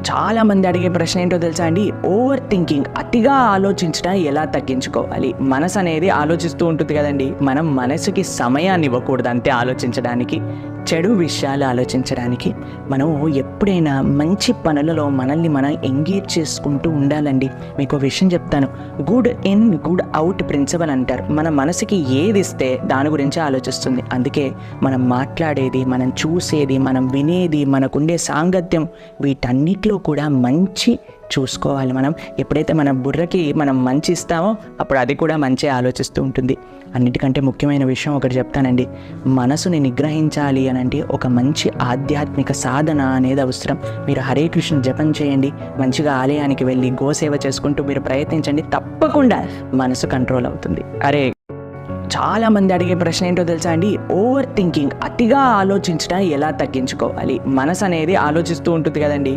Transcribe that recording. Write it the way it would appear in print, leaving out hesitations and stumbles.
చాలామంది అడిగే ప్రశ్న ఏంటో తెలుసా అండి? ఓవర్ థింకింగ్, అతిగా ఆలోచించడం ఎలా తగ్గించుకోవాలి? మనసు అనేది ఆలోచిస్తూ ఉంటుంది కదండి. మనం మనసుకి సమయాన్ని ఇవ్వకూడదు అంతే ఆలోచించడానికి, చెడు విషయాలు ఆలోచించడానికి. మనం ఎప్పుడైనా మంచి పనులలో మనల్ని మనం ఎంగేజ్ చేసుకుంటూ ఉండాలండి. మీకు విషయం చెప్తాను, good in good out principal అంటారు. మన మనసుకి ఏది ఇస్తే దాని గురించి ఆలోచిస్తుంది. అందుకే మనం మాట్లాడేది, మనం చూసేది, మనం వినేది, మనకుండే సాంగత్యం, వీటన్నిటిలో కూడా మంచి చూసుకోవాలి. మనం ఎప్పుడైతే మన బుర్రకి మనం మంచి ఇస్తామో అప్పుడు అది కూడా మంచి ఆలోచిస్తూ ఉంటుంది. అన్నిటికంటే ముఖ్యమైన విషయం ఒకటి చెప్తానండి, మనసుని నిగ్రహించాలి అని అంటే ఒక మంచి ఆధ్యాత్మిక సాధన అనేది అవసరం. మీరు హరే కృష్ణ జపం చేయండి, మంచిగా ఆలయానికి వెళ్ళి గోసేవ చేసుకుంటూ మీరు ప్రయత్నించండి, తప్పకుండా మనసు కంట్రోల్ అవుతుంది. చాలామంది అడిగే ప్రశ్న ఏంటో తెలుసా అండి? ఓవర్ థింకింగ్, అతిగా ఆలోచించడం ఎలా తగ్గించుకోవాలి? మనసు అనేది ఆలోచిస్తూ ఉంటుంది కదండి.